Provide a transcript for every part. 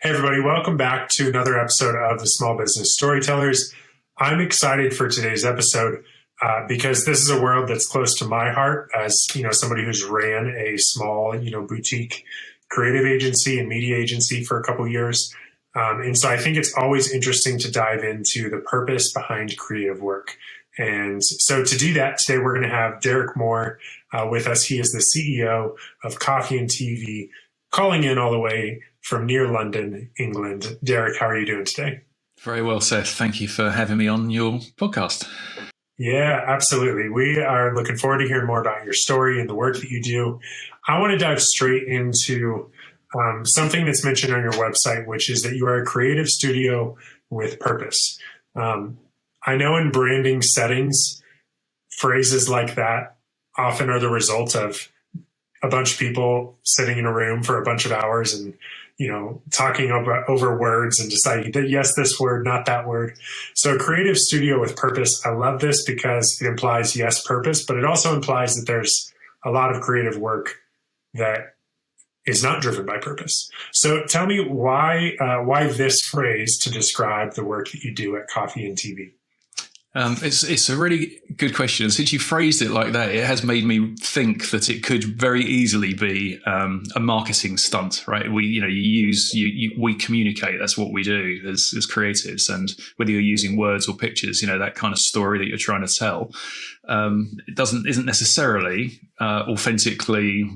Hey, everybody, welcome back to another episode of the Small Business Storytellers. I'm excited for today's episode because this is a world that's close to my heart as, somebody who's ran a small, boutique creative agency and media agency for a couple of years. And so I think it's always interesting to dive into the purpose behind creative work. And so to do that, today we're going to have Derek Moore with us. He is the CEO of coffee&tea, calling in all the way from near London, England. Derek, how are you doing today? Very well, Seth. Thank you for having me on your podcast. Yeah, absolutely. We are looking forward to hearing more about your story and the work that you do. I want to dive straight into something that's mentioned on your website, which is that you are a creative studio with purpose. I know in branding settings, phrases like that often are the result of a bunch of people sitting in a room for a bunch of hours and talking over words and deciding that, yes, this word, not that word. So creative studio with purpose. I love this because it implies, yes, purpose, but it also implies that there's a lot of creative work that is not driven by purpose. So tell me why this phrase to describe the work that you do at coffee&tea? It's a really good question. And since you phrased it like that, it has made me think that it could very easily be a marketing stunt, right? We communicate. That's what we do as creatives. And whether you're using words or pictures, that kind of story that you're trying to tell, it isn't necessarily authentically,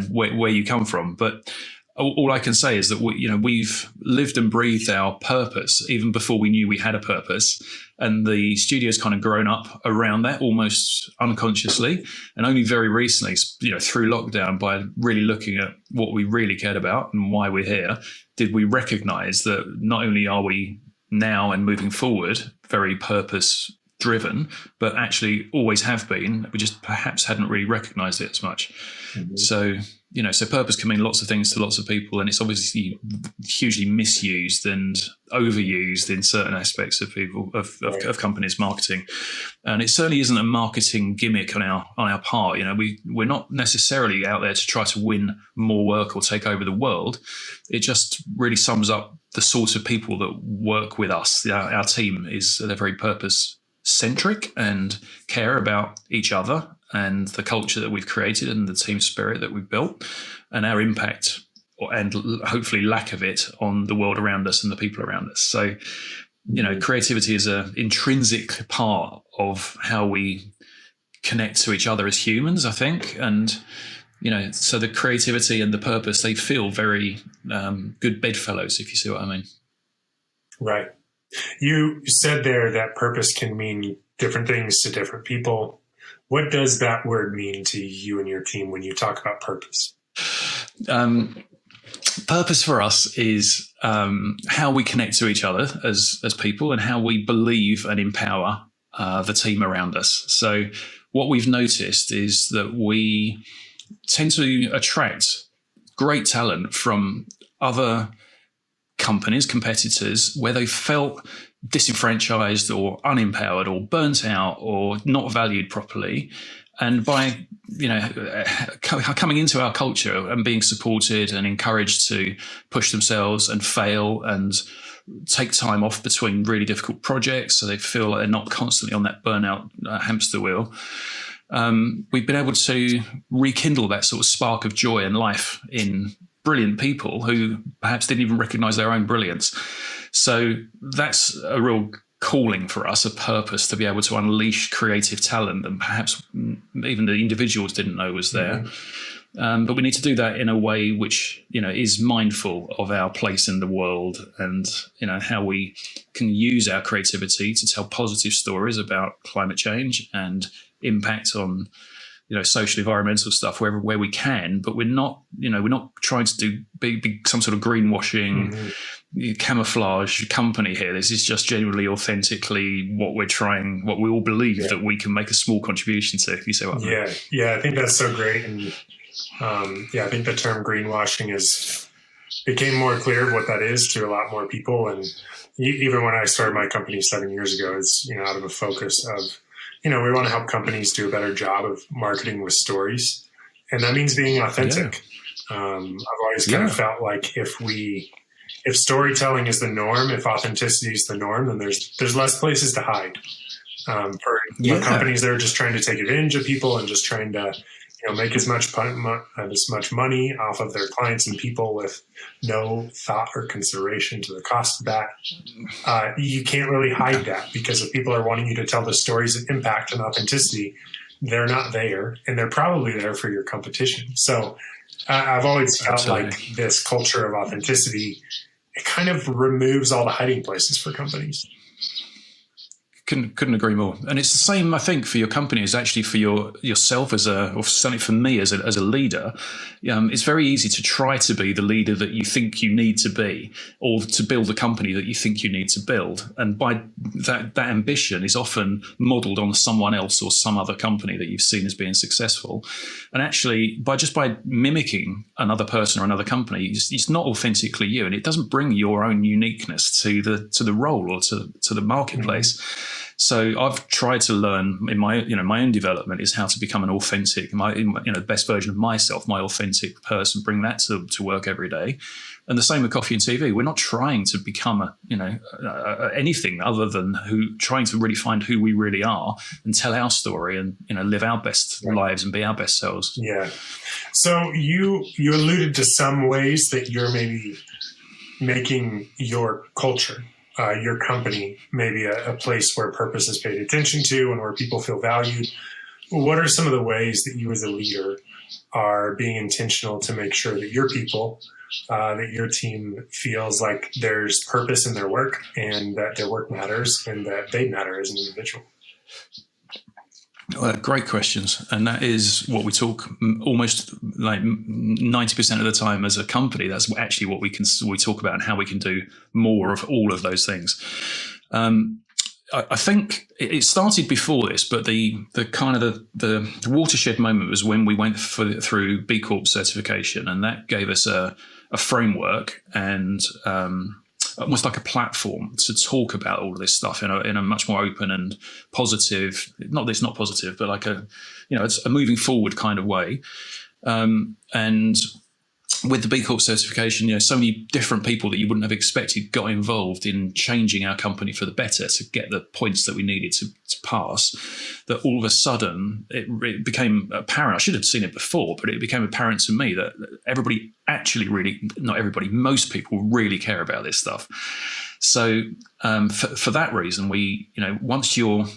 where you come from. But all I can say is that we've lived and breathed our purpose even before we knew we had a purpose, and the studio's kind of grown up around that almost unconsciously. And only very recently, through lockdown, by really looking at what we really cared about and why we're here, did we recognize that not only are we now and moving forward very purpose driven, but actually always have been. We just perhaps hadn't really recognized it as much. Mm-hmm. So purpose can mean lots of things to lots of people, and it's obviously hugely misused and overused in certain aspects of people of companies' marketing. And it certainly isn't a marketing gimmick on our part. We're not necessarily out there to try to win more work or take over the world. It just really sums up the sort of people that work with us. Our team they're very purpose-centric and care about each other and the culture that we've created and the team spirit that we've built and our impact and hopefully lack of it on the world around us and the people around us. So, creativity is an intrinsic part of how we connect to each other as humans, I think. And, so the creativity and the purpose, they feel very good bedfellows, if you see what I mean. Right. You said there that purpose can mean different things to different people. What does that word mean to you and your team when you talk about purpose? Purpose for us is how we connect to each other as people and how we believe and empower the team around us. So what we've noticed is that we tend to attract great talent from other companies, competitors, where they felt disenfranchised or unempowered or burnt out or not valued properly. And by coming into our culture and being supported and encouraged to push themselves and fail and take time off between really difficult projects so they feel like they're not constantly on that burnout hamster wheel, we've been able to rekindle that sort of spark of joy and life in brilliant people who perhaps didn't even recognize their own brilliance. So that's a real calling for us, a purpose to be able to unleash creative talent and perhaps even the individuals didn't know was there. Mm-hmm. But we need to do that in a way which, is mindful of our place in the world and, how we can use our creativity to tell positive stories about climate change and impact on social environmental stuff where we can, but we're not trying to do big some sort of greenwashing, camouflage company here. This is just genuinely, authentically what we all believe that we can make a small contribution to, if you say what I mean. Yeah, I think that's so great. And I think the term greenwashing became more clear of what that is to a lot more people. And even when I started my company 7 years ago, it's, out of a focus of, we want to help companies do a better job of marketing with stories. And that means being authentic. I've always kind of felt like if we if storytelling is the norm, if authenticity is the norm, then there's less places to hide. For companies that are just trying to take advantage of people and just trying to make as much money off of their clients and people with no thought or consideration to the cost of that. You can't really hide that, because if people are wanting you to tell the stories of impact and authenticity, they're not there, and they're probably there for your competition. So I've always felt like this culture of authenticity, it kind of removes all the hiding places for companies. Couldn't agree more. And it's the same, I think, for your company as actually for yourself or certainly for me as a leader. It's very easy to try to be the leader that you think you need to be, or to build a company that you think you need to build. And by that ambition is often modeled on someone else or some other company that you've seen as being successful. And actually, by mimicking another person or another company, it's not authentically you, and it doesn't bring your own uniqueness to the role or to the marketplace. Mm-hmm. So I've tried to learn in my own development is how to become an authentic, the best version of myself, my authentic person, bring that to work every day. And the same with Coffee and TV. We're not trying to become anything other than trying to really find who we really are and tell our story and live our best lives and be our best selves. Yeah. So you alluded to some ways that you're maybe making your culture, your company, maybe a place where purpose is paid attention to and where people feel valued. What are some of the ways that you as a leader are being intentional to make sure that your people, that your team feels like there's purpose in their work and that their work matters and that they matter as an individual? Great questions. And that is what we talk almost like 90% of the time as a company. That's actually what we talk about and how we can do more of all of those things. I think it started before this, but the watershed moment was when we went through B Corp certification, and that gave us a framework and almost like a platform to talk about all of this stuff in a much more open and positive, not positive, but like it's a moving forward kind of way. And with the B Corp certification, so many different people that you wouldn't have expected got involved in changing our company for the better to get the points that we needed to pass, that all of a sudden it became apparent. I should have seen it before, but it became apparent to me that everybody actually not everybody, most people really care about this stuff. So for that reason, we, once you're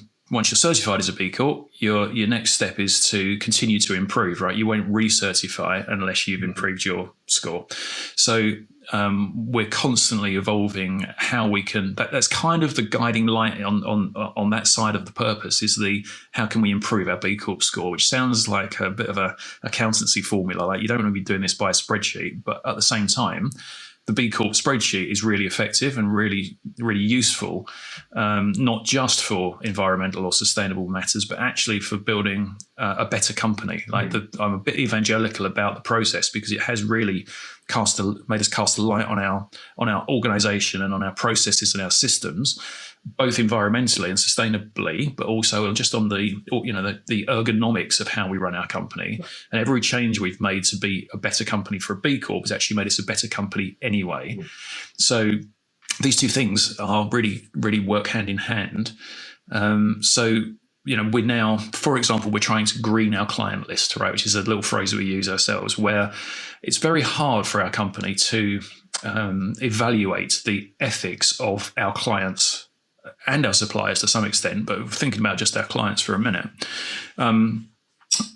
certified as a B Corp, your next step is to continue to improve, right? You won't recertify unless you've improved your score. So we're constantly evolving how we can. That's kind of the guiding light on that side of the purpose is how can we improve our B Corp score, which sounds like a bit of a accountancy formula. Like you don't want to be doing this by a spreadsheet, but at the same time, the B Corp spreadsheet is really effective and really, really useful, not just for environmental or sustainable matters, but actually for building a better company. I'm a bit evangelical about the process because it has really made us cast a light on our organization and on our processes and our systems, both environmentally and sustainably, but also just on the ergonomics of how we run our company. And every change we've made to be a better company for a B Corp has actually made us a better company anyway. So these two things are really, really work hand in hand. We're now, for example, we're trying to green our client list, right, which is a little phrase that we use ourselves, where it's very hard for our company to evaluate the ethics of our clients and our suppliers to some extent, but thinking about just our clients for a minute.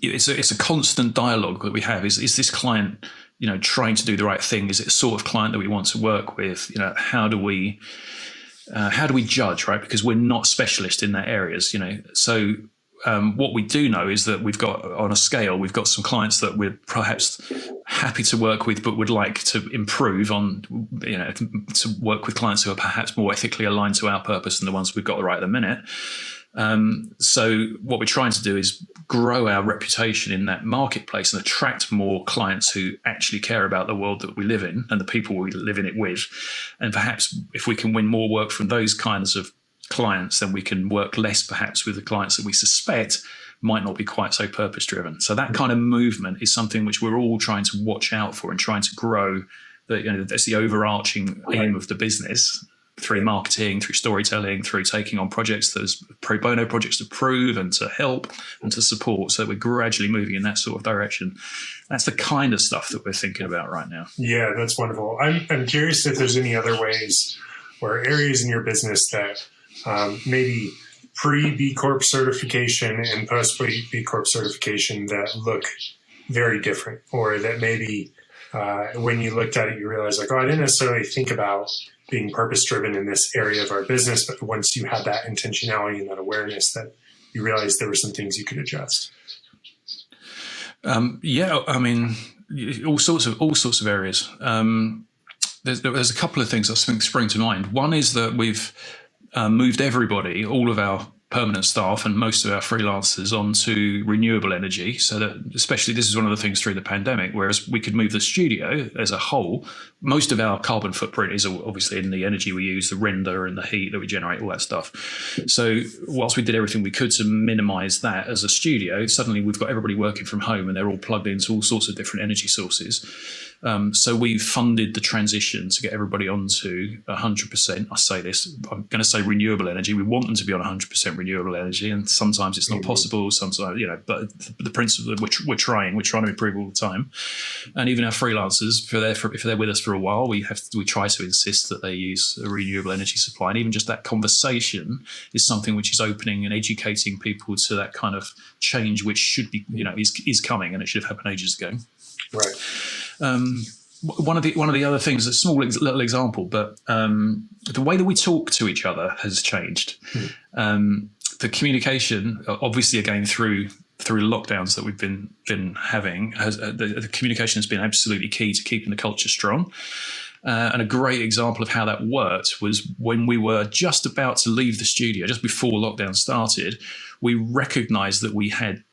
It's a constant dialogue that we have. Is this client, trying to do the right thing? Is it a sort of client that we want to work with? How do we judge, right? Because we're not specialists in that areas, So what we do know is that we've got some clients that we're perhaps happy to work with, but would like to improve on, to work with clients who are perhaps more ethically aligned to our purpose than the ones we've got right at the minute. So what we're trying to do is grow our reputation in that marketplace and attract more clients who actually care about the world that we live in and the people we live in it with. And perhaps if we can win more work from those kinds of clients, then we can work less perhaps with the clients that we suspect might not be quite so purpose driven. So that kind of movement is something which we're all trying to watch out for and trying to grow that's the overarching aim of the business, through marketing, through storytelling, through taking on projects, those pro bono projects to prove and to help and to support. So we're gradually moving in that sort of direction. That's the kind of stuff that we're thinking about right now. Yeah, that's wonderful. I'm curious if there's any other ways or areas in your business that maybe pre-B Corp certification and post-B Corp certification that look very different, or that maybe when you looked at it, you realized like, oh, I didn't necessarily think about being purpose-driven in this area of our business, but once you had that intentionality and that awareness, that you realized there were some things you could adjust. Yeah, I mean, all sorts of areas. There's a couple of things that spring to mind. One is that we've moved everybody, all of our permanent staff and most of our freelancers, onto renewable energy. So that, especially, this is one of the things through the pandemic, whereas we could move the studio as a whole, most of our carbon footprint is obviously in the energy we use, the render and the heat that we generate, all that stuff. So whilst we did everything we could to minimize that as a studio, suddenly we've got everybody working from home and they're all plugged into all sorts of different energy sources. So we've funded the transition to get everybody onto 100%. I say this, I'm going to say renewable energy. We want them to be on 100% renewable energy, and sometimes it's not possible. Sometimes, but the principle that we're trying to improve all the time. And even our freelancers, if they're with us for a while, we try to insist that they use a renewable energy supply. And even just that conversation is something which is opening and educating people to that kind of change, which should be, is coming, and it should have happened ages ago. Right. One of the other things, a small little example, but the way that we talk to each other has changed. The communication, obviously, again through lockdowns that we've been having, the communication has been absolutely key to keeping the culture strong. And a great example of how that worked was when we were just about to leave the studio, just before lockdown started, we recognized that we had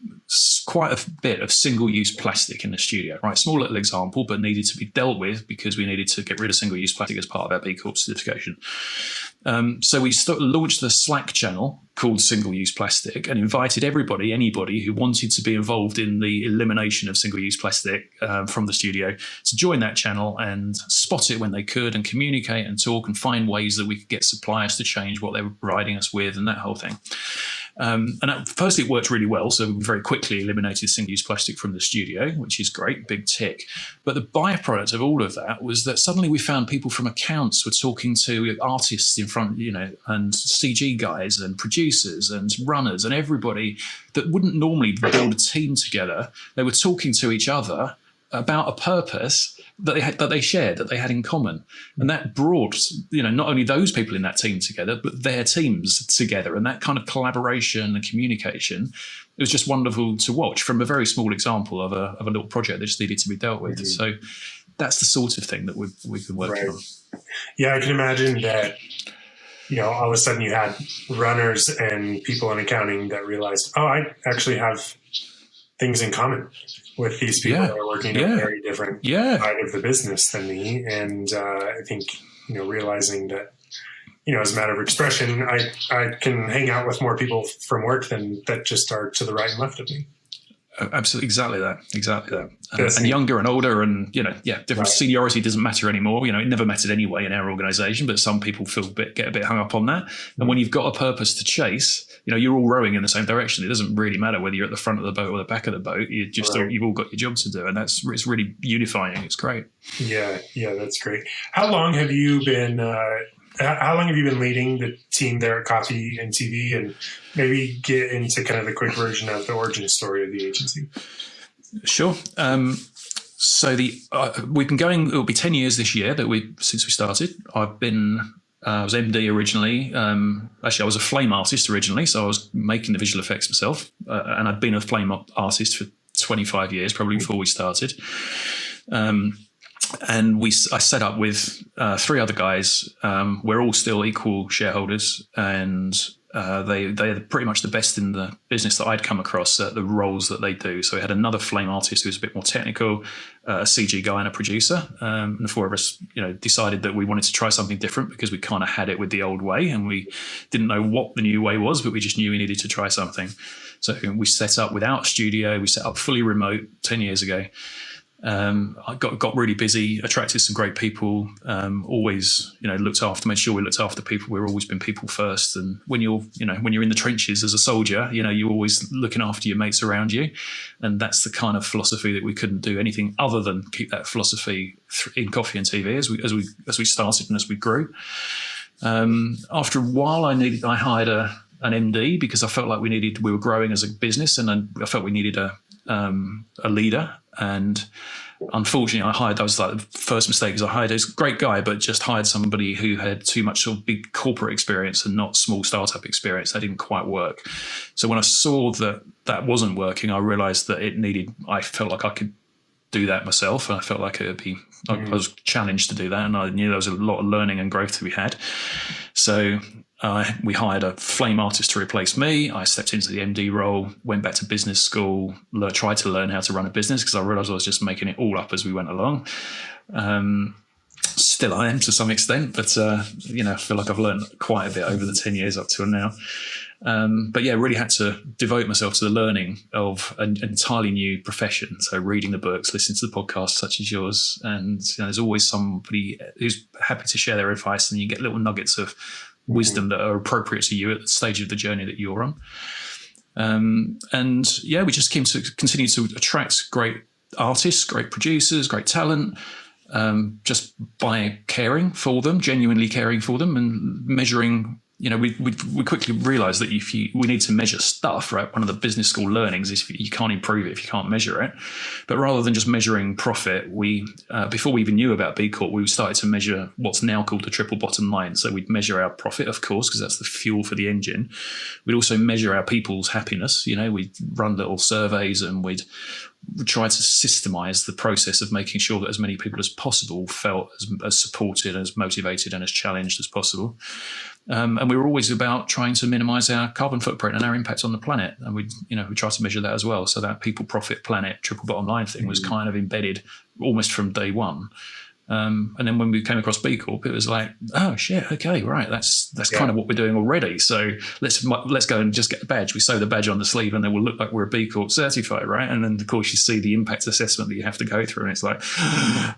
quite a bit of single-use plastic in the studio, right? Small little example, but needed to be dealt with because we needed to get rid of single-use plastic as part of our B Corp certification. So we launched the Slack channel called Single-Use Plastic and invited anybody who wanted to be involved in the elimination of single-use plastic from the studio to join that channel and spot it when they could and communicate and talk and find ways that we could get suppliers to change what they were providing us with and that whole thing. Firstly, it worked really well. So we very quickly eliminated single-use plastic from the studio, which is great, big tick. But the byproduct of all of that was that suddenly we found people from accounts were talking to artists in front, and CG guys and producers and runners and everybody that wouldn't normally build a team together. They were talking to each other about a purpose that they shared, that they had in common. And that brought, not only those people in that team together, but their teams together. And that kind of collaboration and communication, it was just wonderful to watch from a very small example of a little project that just needed to be dealt with. Mm-hmm. So that's the sort of thing that we've been working on. Yeah, I can imagine that, all of a sudden you had runners and people in accounting that realized, oh, I actually have things in common with these people that are working in a very different side of the business than me. And I think, realizing that, as a matter of expression, I can hang out with more people from work than that just are to the right and left of me. Absolutely, exactly that. And younger and older and, different seniority doesn't matter anymore. It never mattered anyway in our organization, but some people get a bit hung up on that. And when you've got a purpose to chase, you're all rowing in the same direction. It doesn't really matter whether you're at the front of the boat or the back of the boat. You've all got your job to do. And it's really unifying. It's great. Yeah, that's great. How long have you been leading the team there at Coffee and TV, and maybe get into kind of the quick version of the origin story of the agency? Sure. So we've been going. It'll be 10 years this year since we started. I was MD originally. Actually, I was a flame artist originally, so I was making the visual effects myself, and I'd been a flame artist for 25 years, probably before we started. And I set up with 3 other guys. We're all still equal shareholders, and they're pretty much the best in the business that I'd come across at the roles that they do. So we had another flame artist who was a bit more technical, a CG guy and a producer. And the 4 of us, decided that we wanted to try something different because we kind of had it with the old way and we didn't know what the new way was, but we just knew we needed to try something. So we set up without a studio. We set up fully remote 10 years ago. I got really busy, attracted some great people, always, made sure we looked after people. We've always been people first. And when you're in the trenches as a soldier, you're always looking after your mates around you. And that's the kind of philosophy that we couldn't do anything other than keep that philosophy in Coffee and TV as we started and as we grew. After a while, I hired an MD because I felt like we were growing as a business, and I felt we needed a leader. And unfortunately, that was like the first mistake, because I hired this great guy, but just hired somebody who had too much sort of big corporate experience and not small startup experience. That didn't quite work. So when I saw that wasn't working, I realized that I felt like I could do that myself, and I felt like I was challenged to do that, and I knew there was a lot of learning and growth to be had. So we hired a flame artist to replace me. I stepped into the MD role, went back to business school, tried to learn how to run a business, because I realized I was just making it all up as we went along. Still I am to some extent, but I feel like I've learned quite a bit over the 10 years up till now. But yeah, really had to devote myself to the learning of an entirely new profession. So reading the books, listening to the podcasts such as yours, and there's always somebody who's happy to share their advice, and you get little nuggets of wisdom that are appropriate to you at the stage of the journey that you're on. And yeah, we just continue to attract great artists, great producers, great talent, just by caring for them, genuinely caring for them, and measuring. We quickly realised that we need to measure stuff, right? One of the business school learnings is you can't improve it if you can't measure it. But rather than just measuring profit, before we even knew about B Corp, we started to measure what's now called the triple bottom line. So we'd measure our profit, of course, because that's the fuel for the engine. We'd also measure our people's happiness. We'd run little surveys, and we'd try to systemize the process of making sure that as many people as possible felt as supported, as motivated, and as challenged as possible. And we were always about trying to minimize our carbon footprint and our impact on the planet. And we try to measure that as well. So that people, profit, planet, triple bottom line thing was kind of embedded almost from day one. And then when we came across B Corp, it was like, oh shit, okay, right, that's kind of what we're doing already. So let's go and just get a badge. We sew the badge on the sleeve, and then we'll look like we're a B Corp certified, right? And then of course you see the impact assessment that you have to go through, and it's like,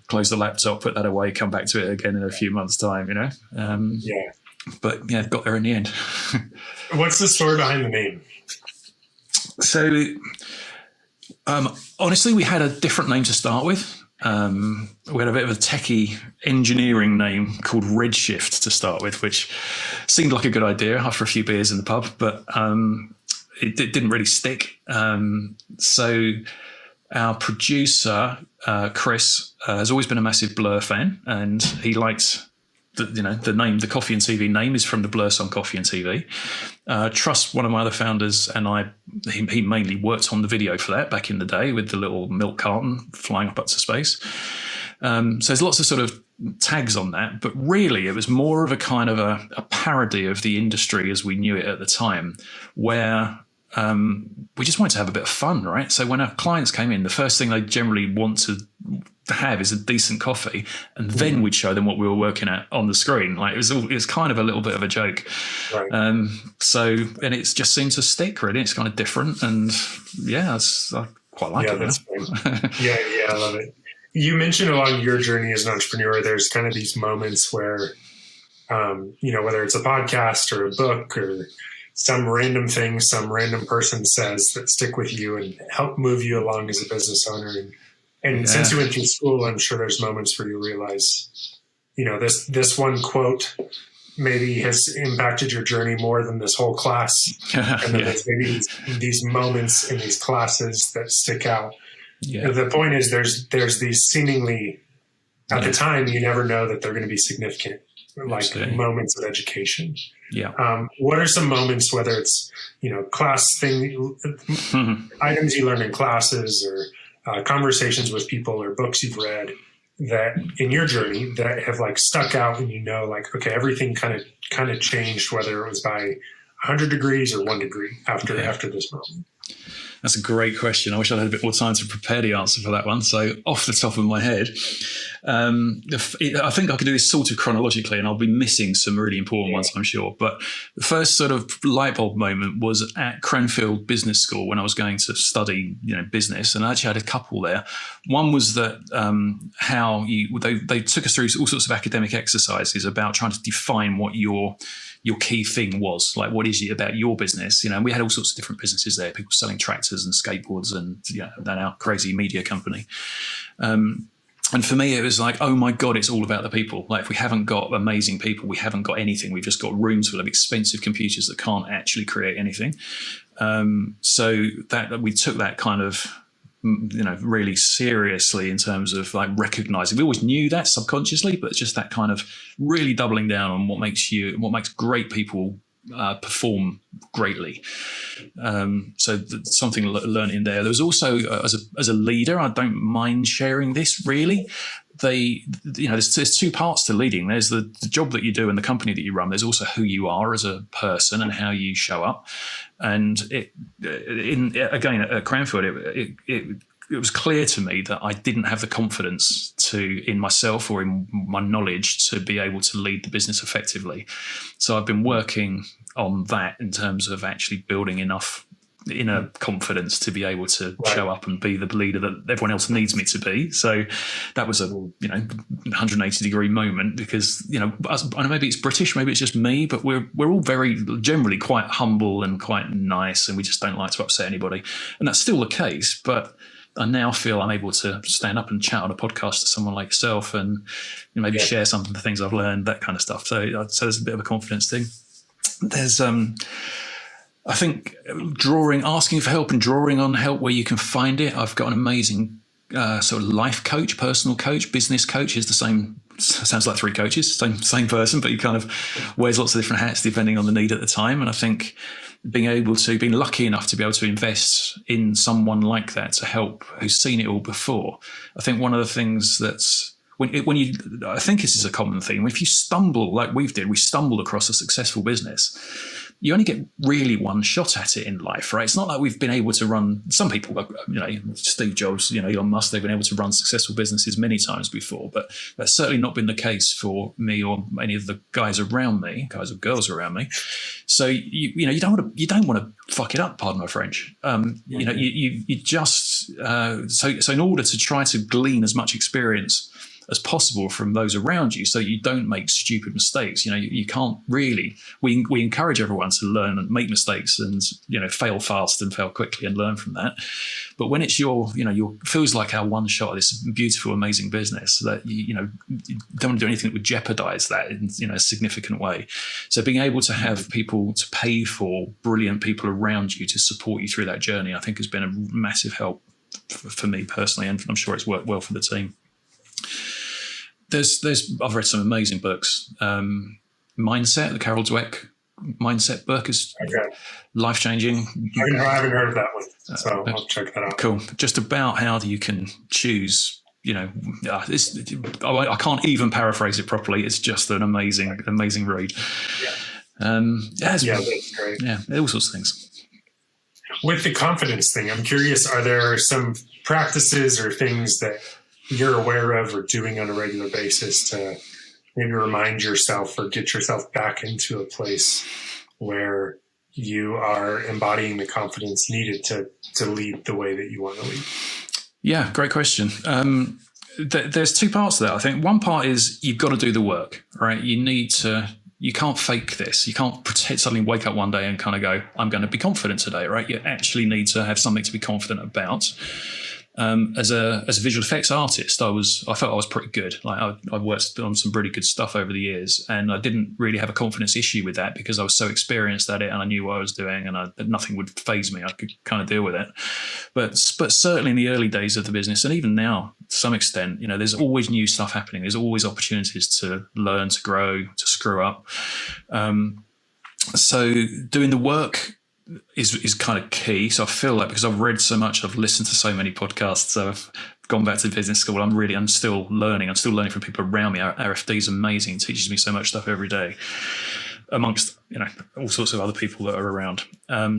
close the laptop, put that away, come back to it again in a few months' time, Yeah. But yeah, got there in the end. What's the story behind the name? So honestly, we had a different name to start with. We had a bit of a techie engineering name called Redshift to start with, which seemed like a good idea after a few beers in the pub, but it didn't really stick. So our producer, Chris, has always been a massive Blur fan, and he liked the name. The Coffee and TV name is from the Blur song Coffee and TV. Trust, one of my other founders, and he mainly worked on the video for that back in the day with the little milk carton flying up to space. So there's lots of sort of tags on that, but really it was more of a kind of a parody of the industry as we knew it at the time, where we just wanted to have a bit of fun, right? So when our clients came in, the first thing they generally want to have is a decent coffee, and then we'd show them what we were working at on the screen. Like it was kind of a little bit of a joke. Right. And it just seemed to stick, really. It's kind of different, and yeah, I quite like it. That's yeah, I love it. You mentioned along your journey as an entrepreneur, there's kind of these moments where, whether it's a podcast or a book or some random thing some random person says that stick with you and help move you along as a business owner. And since you went through school, I'm sure there's moments where you realize, this one quote maybe has impacted your journey more than this whole class. And then there's maybe these moments in these classes that stick out. Yeah. The point is there's these seemingly, at the time, you never know that they're going to be significant, like moments of education. Yeah. What are some moments, whether it's, class thing, items you learn in classes or conversations with people or books you've read that in your journey that have like stuck out and okay, everything kind of changed, whether it was by 100 degrees or 1 degree after this moment? That's a great question. I wish I had a bit more time to prepare the answer for that one. So off the top of my head, I think I could do this sort of chronologically, and I'll be missing some really important ones, I'm sure. But the first sort of light bulb moment was at Cranfield Business School when I was going to study, business, and I actually had a couple there. One was that they took us through all sorts of academic exercises about trying to define what your key thing was, like what is it about your business? We had all sorts of different businesses there, people selling tractors and skateboards and our crazy media company. And for me, it was like, oh my God, it's all about the people. Like if we haven't got amazing people, we haven't got anything. We've just got rooms full of expensive computers that can't actually create anything. So that we took that kind of, really seriously in terms of like recognizing. We always knew that subconsciously, but it's just that kind of really doubling down on what makes great people perform greatly. So something learned in there. There was also as a leader, I don't mind sharing this really. There's two parts to leading. There's the job that you do and the company that you run. There's also who you are as a person and how you show up. And at Cranfield, it was clear to me that I didn't have the confidence in myself or in my knowledge to be able to lead the business effectively. So I've been working on that in terms of actually building enough inner confidence to be able to show up and be the leader that everyone else needs me to be. So that was a 180-degree moment because I don't know, maybe it's British, maybe it's just me, but we're all very generally quite humble and quite nice, and we just don't like to upset anybody. And that's still the case, but I now feel I'm able to stand up and chat on a podcast to someone like yourself and maybe share some of the things I've learned, that kind of stuff. So there's a bit of a confidence thing. There's I think asking for help and drawing on help where you can find it. I've got an amazing sort of life coach, personal coach, business coach. Is the same. Sounds like three coaches, same person, but he kind of wears lots of different hats depending on the need at the time. And I think being lucky enough to be able to invest in someone like that to help, who's seen it all before. I think one of the things that's I think this is a common theme. If you stumble like we stumbled across a successful business. You only get really one shot at it in life, right? It's not like we've been able to run. Some people, Steve Jobs, Elon Musk, they've been able to run successful businesses many times before, but that's certainly not been the case for me or any of the guys around me, guys or girls around me. So you don't want to fuck it up. Pardon my French. You just so in order to try to glean as much experience as possible from those around you so you don't make stupid mistakes. You can't really, we encourage everyone to learn and make mistakes and, fail fast and fail quickly and learn from that. But when it's your feels like our one shot at this beautiful, amazing business that, you don't want to do anything that would jeopardize that in, a significant way. So being able to have people to pay for, brilliant people around you to support you through that journey, I think has been a massive help for me personally, and I'm sure it's worked well for the team. I've read some amazing books. Mindset, the Carol Dweck Mindset book is life-changing. I haven't heard of that one, so I'll check that out. Cool. Just about how you can choose. I can't even paraphrase it properly. It's just an amazing read. That's great. Yeah, all sorts of things. With the confidence thing, I'm curious, are there some practices or things that you're aware of or doing on a regular basis to maybe remind yourself or get yourself back into a place where you are embodying the confidence needed to lead the way that you want to lead? Yeah, great question. There's two parts to that. I think one part is you've got to do the work, right? You can't fake this. You can't suddenly wake up one day and kind of go, I'm going to be confident today, right? You actually need to have something to be confident about. As a visual effects artist, I felt I was pretty good. Like I worked on some really good stuff over the years, and I didn't really have a confidence issue with that because I was so experienced at it and I knew what I was doing, and nothing would faze me. I could kind of deal with it. But certainly in the early days of the business, and even now to some extent, there's always new stuff happening. There's always opportunities to learn, to grow, to screw up. So doing the work is kind of key. So I feel like because I've read so much, I've listened to so many podcasts, so I've gone back to business school. I'm still learning. I'm still learning from people around me. Our RFD is amazing. It teaches me so much stuff every day, amongst all sorts of other people that are around.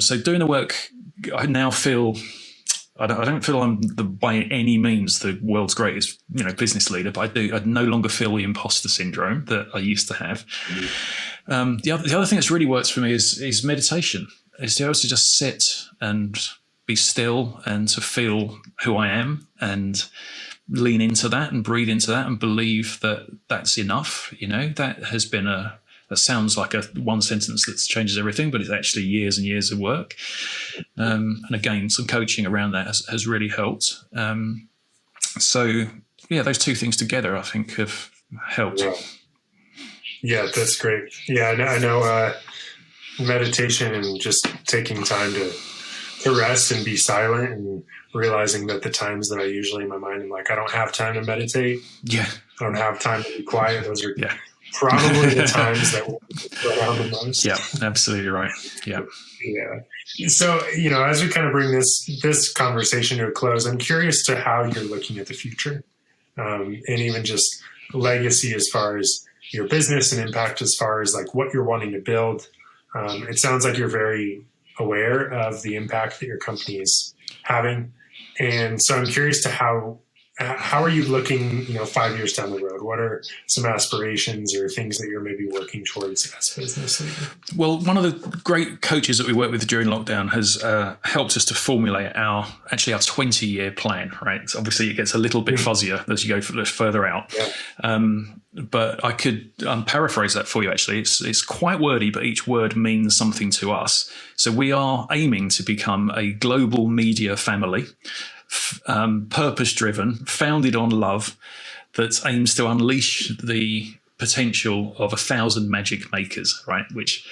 So doing the work now feel. I don't feel I'm by any means the world's greatest, business leader, but I no longer feel the imposter syndrome that I used to have. The other thing that's really worked for me is meditation. Is to be able to just sit and be still and to feel who I am and lean into that and breathe into that and believe that that's enough. That has been that sounds like a one sentence that changes everything, but it's actually years and years of work. And again, some coaching around that has really helped. So those two things together, I think, have helped. Yeah, that's great. Yeah, I know meditation and just taking time to rest and be silent and realizing that the times that I usually in my mind, I'm like, I don't have time to meditate. Yeah. I don't have time to be quiet. Those are probably the times that will go down the most. Yeah, absolutely right. Yeah. Yeah. So, as we kind of bring this conversation to a close, I'm curious to how you're looking at the future, and even just legacy as far as your business and impact as far as like what you're wanting to build. It sounds like you're very aware of the impact that your company is having. And so I'm curious to how are you looking, 5 years down the road? What are some aspirations or things that you're maybe working towards as a business leader? Well, one of the great coaches that we worked with during lockdown has helped us to formulate our 20-year plan, right? So obviously it gets a little bit fuzzier as you go further out. Yeah. But I could paraphrase that for you, actually. It's quite wordy, but each word means something to us. So we are aiming to become a global media family, purpose-driven, founded on love, that aims to unleash the potential of 1,000 magic makers, right? Which,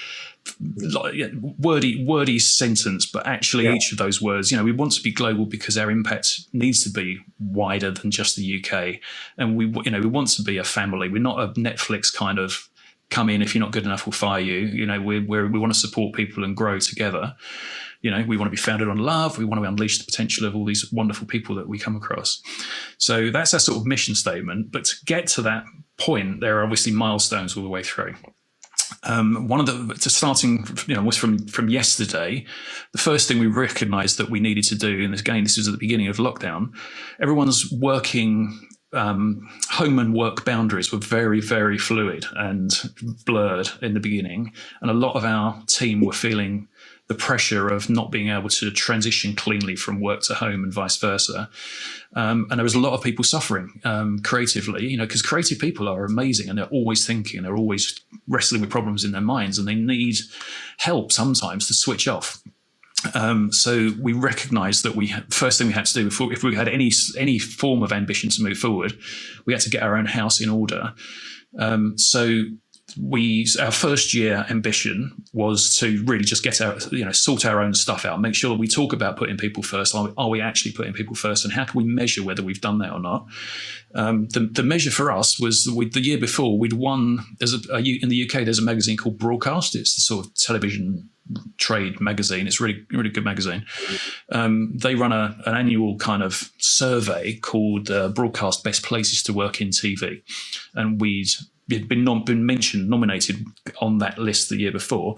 wordy sentence, but actually each of those words, we want to be global because our impact needs to be wider than just the UK, and we want to be a family. We're not a Netflix kind of come in, if you're not good enough, we'll fire you. We want to support people and grow together. We want to be founded on love. We want to unleash the potential of all these wonderful people that we come across. So that's our sort of mission statement. But to get to that point, there are obviously milestones all the way through. One of the starting, was from yesterday. The first thing we recognised that we needed to do, and again, this was at the beginning of lockdown. Everyone's working. Home and work boundaries were very, very fluid and blurred in the beginning, and a lot of our team were feeling the pressure of not being able to transition cleanly from work to home and vice versa. And there was a lot of people suffering creatively, because creative people are amazing and they're always thinking, they're always wrestling with problems in their minds, and they need help sometimes to switch off. So we recognised that first thing we had to do if we had any form of ambition to move forward, we had to get our own house in order. So our first year ambition was to really just get sort our own stuff out, make sure that we talk about putting people first. Are we actually putting people first, and how can we measure whether we've done that or not? The measure for us was the year before we'd won. In the UK, there's a magazine called Broadcast. It's the sort of television trade magazine. It's really, really good magazine. They run an annual kind of survey called Broadcast Best Places to Work in TV, and we'd been nominated on that list the year before,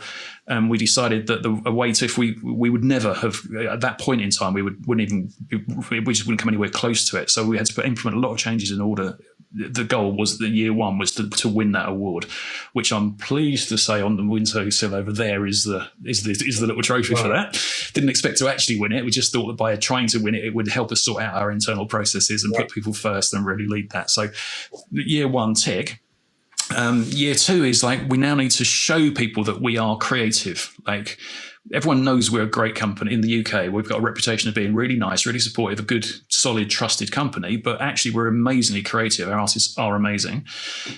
and we decided that a way to, if we would never have at that point in time, we just wouldn't come anywhere close to it. So we had to implement a lot of changes in order. The goal was that year one was to win that award, which I'm pleased to say on the windowsill over there is the little trophy for that. Didn't expect to actually win it. We just thought that by trying to win it, it would help us sort out our internal processes and put people first and really lead that. So year one tick. Year two is we now need to show people that we are creative. Everyone knows we're a great company in the UK. We've got a reputation of being really nice, really supportive, a good, solid, trusted company, but actually we're amazingly creative. Our artists are amazing.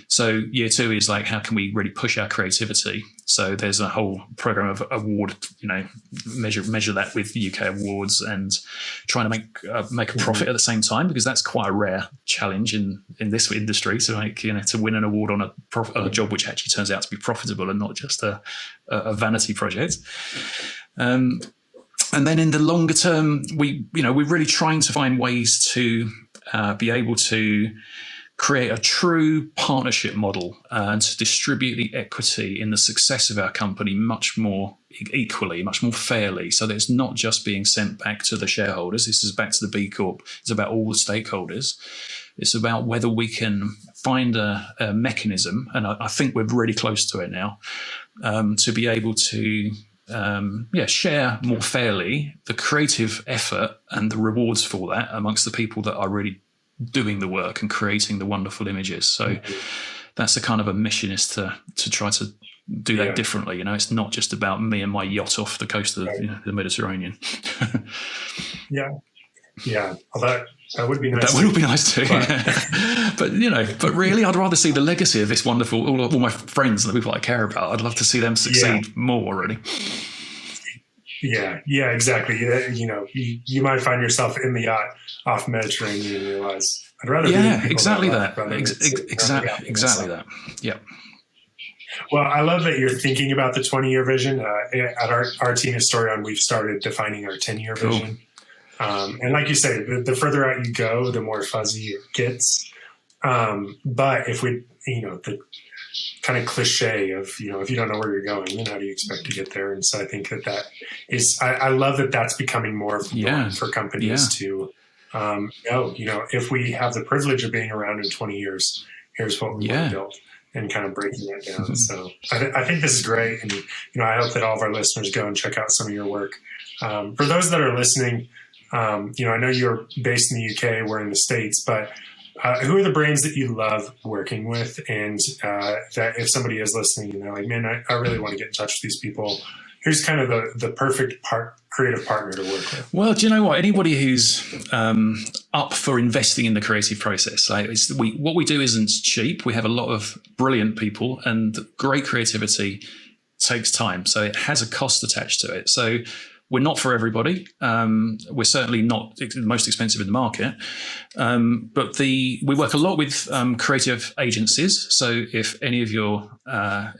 So year two is how can we really push our creativity? So there's a whole program of award, measure that with UK awards and trying to make a profit at the same time, because that's quite a rare challenge in this industry to win an award on a job which actually turns out to be profitable and not just a vanity project. And then in the longer term, we're really trying to find ways to be able to create a true partnership model and to distribute the equity in the success of our company much more equally, much more fairly, so that it's not just being sent back to the shareholders. This is back to the B Corp. It's about all the stakeholders. It's about whether we can find a mechanism, and I think we're really close to it now, to be able to share more fairly the creative effort and the rewards for that amongst the people that are really doing the work and creating the wonderful images. So that's a kind of a mission, is to try to do that differently. It's not just about me and my yacht off the coast of the Mediterranean. Well, that would be nice. That would be nice too. But really, I'd rather see the legacy of this wonderful, all my friends and the people I care about. I'd love to see them succeed more, really. Yeah, exactly. You might find yourself in the yacht off Mediterranean and realize I'd rather be exactly that. Exactly that. Yeah. Well, I love that you're thinking about the 20-year vision. At our team Historian, we've started defining our 10-year vision. And like you say, the further out you go, the more fuzzy it gets. But if we, the kind of cliche of, if you don't know where you're going, then how do you expect to get there? And so I think that is, I love that that's becoming more of the norm for companies to know, if we have the privilege of being around in 20 years, here's what we want to build, and kind of breaking that down. So I think this is great. And, I hope that all of our listeners go and check out some of your work. For those that are listening, I know you're based in the UK, we're in the States, but who are the brands that you love working with? And that if somebody is listening and they're like, man, I really want to get in touch with these people, here's kind of the perfect creative partner to work with. Well, do you know what? Anybody who's up for investing in the creative process, what we do isn't cheap. We have a lot of brilliant people, and great creativity takes time. So it has a cost attached to it. So we're not for everybody. We're certainly not the most expensive in the market, but we work a lot with creative agencies. So if any of your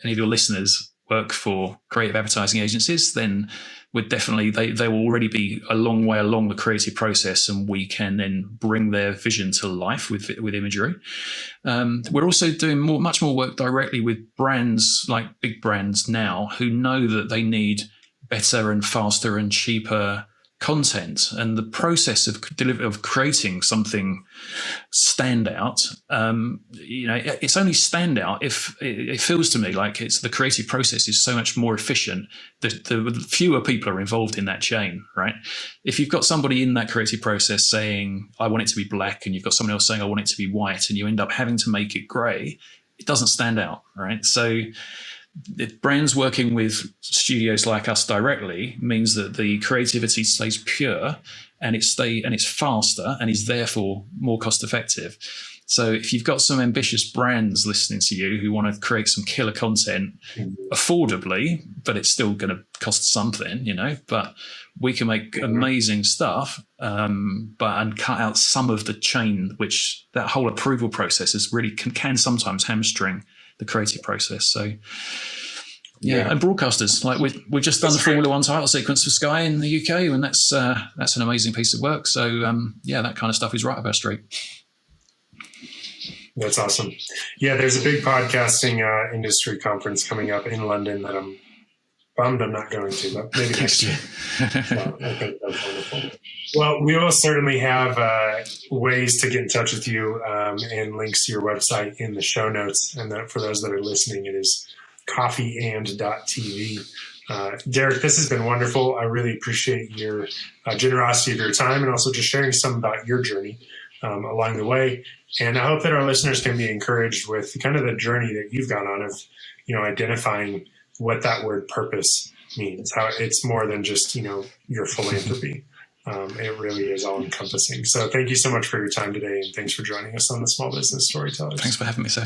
listeners work for creative advertising agencies, then we're definitely they will already be a long way along the creative process, and we can then bring their vision to life with imagery. We're also doing much more work directly with brands, like big brands now, who know that they need better and faster and cheaper content, and the process of creating something standout. It's only standout if it feels to me like the creative process is so much more efficient. The fewer people are involved in that chain, right? If you've got somebody in that creative process saying, I want it to be black, and you've got someone else saying, I want it to be white, and you end up having to make it grey, it doesn't stand out, right? So if brands working with studios like us directly means that the creativity stays pure, and it's faster, and is therefore more cost effective. So if you've got some ambitious brands listening to you who want to create some killer content affordably, but it's still going to cost something, but we can make amazing stuff, and cut out some of the chain, which that whole approval process is really can sometimes hamstring the creative process. So and broadcasters, like we've just done the Formula One title sequence for Sky in the UK, and that's an amazing piece of work. So that kind of stuff is right up our street. That's awesome. Yeah, there's a big podcasting industry conference coming up in London that I'm bummed I'm not going to, but maybe next year. So I think that's wonderful. Well, we will certainly have ways to get in touch with you and links to your website in the show notes. And for those that are listening, it is coffee&.tv. Derek, this has been wonderful. I really appreciate your generosity of your time, and also just sharing some about your journey along the way. And I hope that our listeners can be encouraged with kind of the journey that you've gone on of, identifying what that word purpose means, how it's more than just, your philanthropy. It really is all encompassing. So thank you so much for your time today, and thanks for joining us on the Small Business Storytellers. Thanks for having me, Seth.